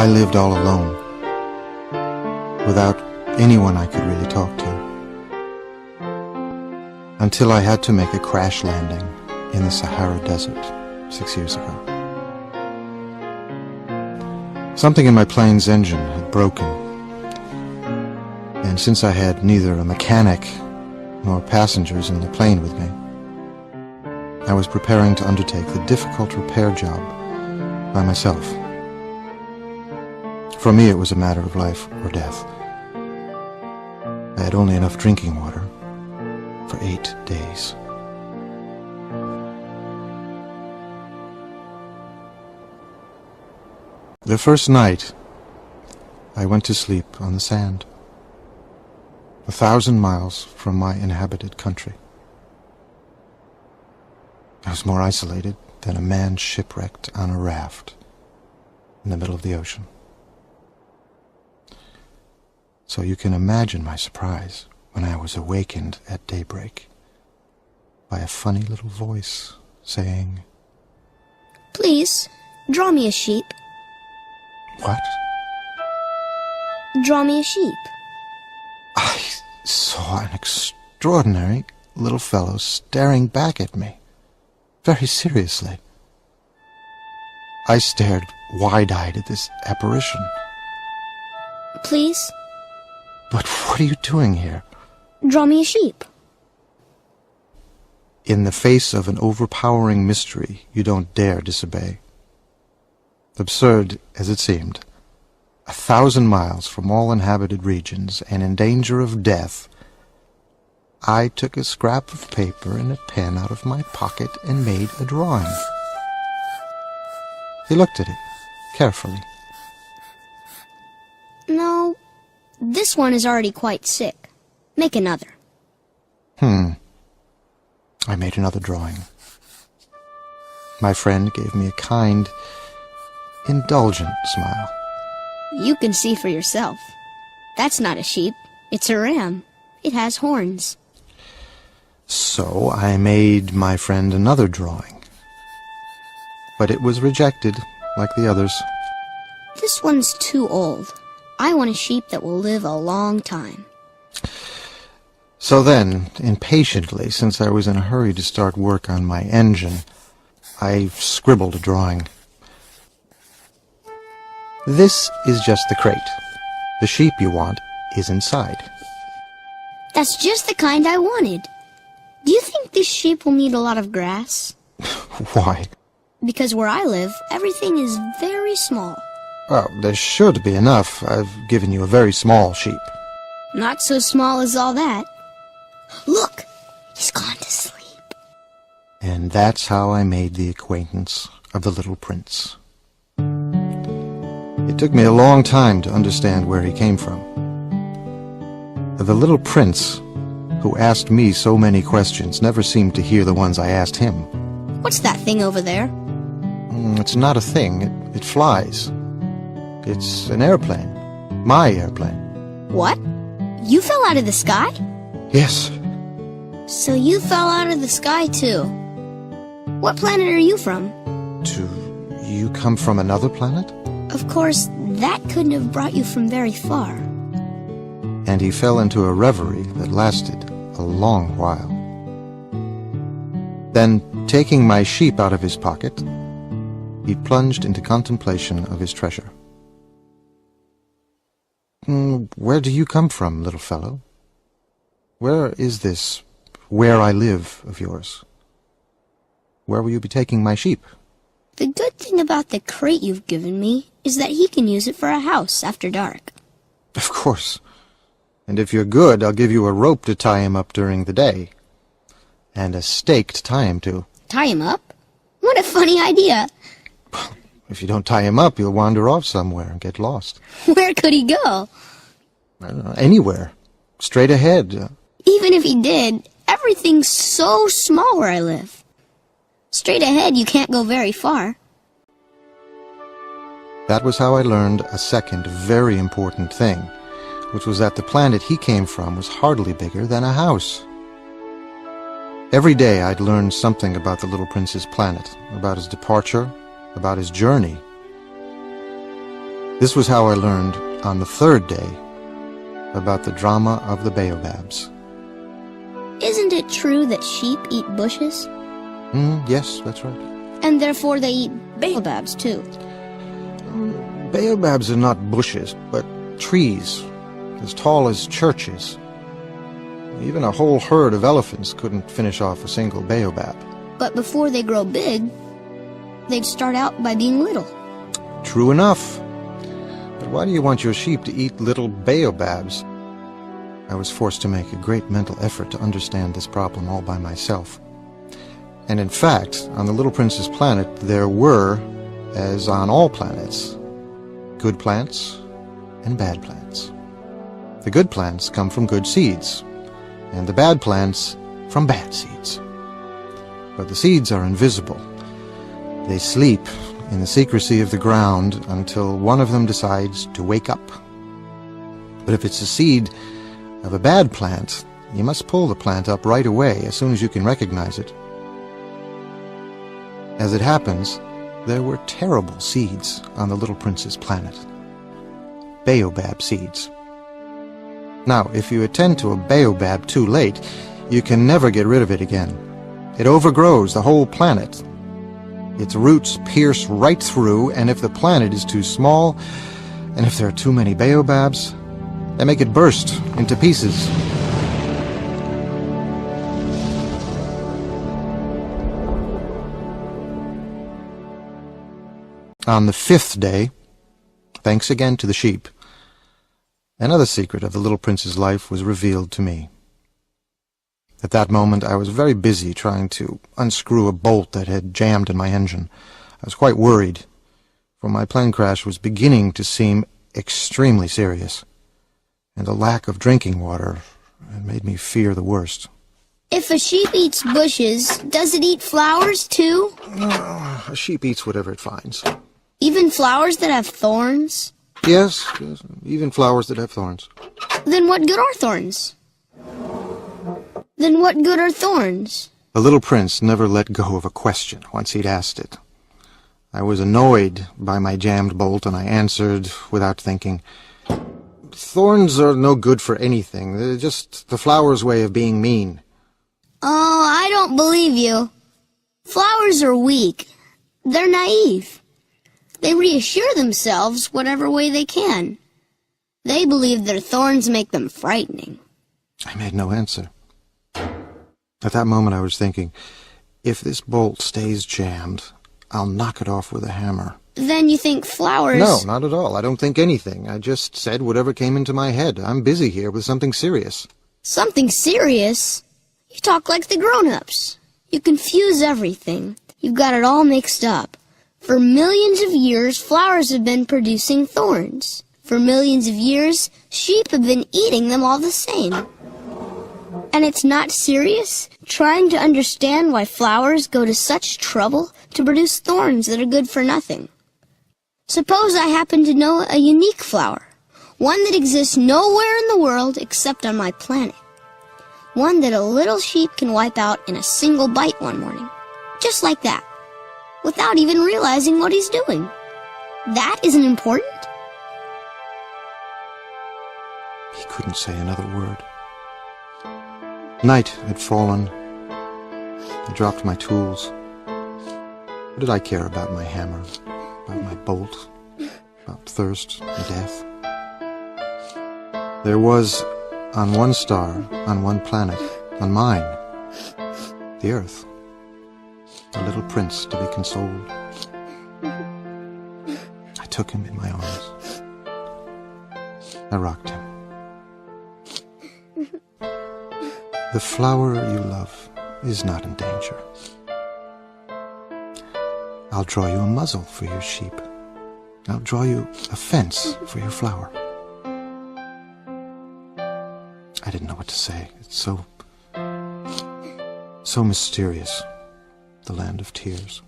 I lived all alone, without anyone I could really talk to, until I had to make a crash landing in the Sahara Desert 6 years ago. Something in my plane's engine had broken, and since I had neither a mechanic nor passengers in the plane with me, I was preparing to undertake the difficult repair job by myself. For me, it was a matter of life or death. I had only enough drinking water for 8 days. The first night, I went to sleep on the sand, 1,000 miles from my inhabited country. I was more isolated than a man shipwrecked on a raft in the middle of the ocean. So you can imagine my surprise when I was awakened at daybreak by a funny little voice saying, "Please, draw me a sheep." "What?" "Draw me a sheep." I saw an extraordinary little fellow staring back at me, very seriously. I stared wide-eyed at this apparition. "Please?" "But what are you doing here?" "Draw me a sheep." In the face of an overpowering mystery, you don't dare disobey. Absurd as it seemed, 1,000 miles from all inhabited regions and in danger of death, I took a scrap of paper and a pen out of my pocket and made a drawing. He looked at it carefully. "No, this one is already quite sick. Make another." I made another drawing. My friend gave me a kind, indulgent smile. "You can see for yourself. That's not a sheep. It's a ram. It has horns." So I made my friend another drawing. But it was rejected, like the others. "This one's too old. I want a sheep that will live a long time." So then, impatiently, since I was in a hurry to start work on my engine, I scribbled a drawing. "This is just the crate. The sheep you want is inside." "That's just the kind I wanted. Do you think this sheep will need a lot of grass?" "Why?" "Because where I live, everything is very small." "Well, there's sure to be enough. I've given you a very small sheep." "Not so small as all that. Look, he's gone to sleep." And that's how I made the acquaintance of the little prince. It took me a long time to understand where he came from. The little prince, who asked me so many questions, never seemed to hear the ones I asked him. "What's that thing over there?" It's not a thing. It flies. It's an airplane. My airplane. "What? You fell out of the sky?" Yes. "So you fell out of the sky too. What planet are you from?" Do you come from another planet?" "Of course, that couldn't have brought you from very far." And he fell into a reverie that lasted a long while. Then, taking my sheep out of his pocket, he plunged into contemplation of his treasure. "Where do you come from, little fellow? Where is this where I live of yours? Where will you be taking my sheep?" "The good thing about the crate you've given me is that he can use it for a house after dark." "Of course. And if you're good, I'll give you a rope to tie him up during the day. And a stake to tie him to." "Tie him up? What a funny idea." "If you don't tie him up, he'll wander off somewhere and get lost." "Where could he go?" "I don't know, anywhere. Straight ahead." "Even if he did, everything's so small where I live. Straight ahead, you can't go very far." That was how I learned a second very important thing, which was that the planet he came from was hardly bigger than a house. Every day I'd learn something about the little prince's planet, about his departure, about his journey. This was how I learned, on the third day, about the drama of the baobabs. Isn't it true that sheep eat bushes? Yes, that's right. And therefore they eat baobabs too. Baobabs are not bushes, but trees, as tall as churches. Even a whole herd of elephants couldn't finish off a single baobab. But before they grow big, they'd start out by being little. True enough. But why do you want your sheep to eat little baobabs? I was forced to make a great mental effort to understand this problem all by myself. And in fact, on the Little Prince's planet, there were, as on all planets, good plants and bad plants. The good plants come from good seeds, and the bad plants from bad seeds. But the seeds are invisible. They sleep in the secrecy of the ground until one of them decides to wake up. But if it's a seed of a bad plant, you must pull the plant up right away as soon as you can recognize it. As it happens, there were terrible seeds on the Little Prince's planet. Baobab seeds. Now, if you attend to a baobab too late, you can never get rid of it again. It overgrows the whole planet. Its roots pierce right through, and if the planet is too small, and if there are too many baobabs, they make it burst into pieces. On the fifth day, thanks again to the sheep, another secret of the Little Prince's life was revealed to me. At that moment, I was very busy trying to unscrew a bolt that had jammed in my engine. I was quite worried, for my plane crash was beginning to seem extremely serious, and the lack of drinking water had made me fear the worst. If a sheep eats bushes, does it eat flowers too? A sheep eats whatever it finds. Even flowers that have thorns? Yes, even flowers that have thorns. Then what good are thorns? Then what good are thorns? The Little Prince never let go of a question once he'd asked it. I was annoyed by my jammed bolt, and I answered without thinking. Thorns are no good for anything. They're just the flower's way of being mean. Oh, I don't believe you. Flowers are weak. They're naive. They reassure themselves whatever way they can. They believe their thorns make them frightening. I made no answer. At that moment I was thinking, if this bolt stays jammed, I'll knock it off with a hammer. Then you think flowers... No, not at all. I don't think anything. I just said whatever came into my head. I'm busy here with something serious. Something serious? You talk like the grown-ups. You confuse everything. You've got it all mixed up. For millions of years, flowers have been producing thorns. For millions of years, sheep have been eating them all the same. And it's not serious? Trying to understand why flowers go to such trouble to produce thorns that are good for nothing. Suppose I happen to know a unique flower, one that exists nowhere in the world except on my planet. One that a little sheep can wipe out in a single bite one morning. Just like that. Without even realizing what he's doing. That isn't important? He couldn't say another word. Night had fallen. I dropped my tools. What did I care about my hammer, about my bolt, about thirst and death? There was, on one star, on one planet, on mine, the Earth, a little prince to be consoled. I took him in my arms. I rocked him. The flower you love is not in danger. I'll draw you a muzzle for your sheep. I'll draw you a fence for your flower. I didn't know what to say. It's so mysterious, the land of tears.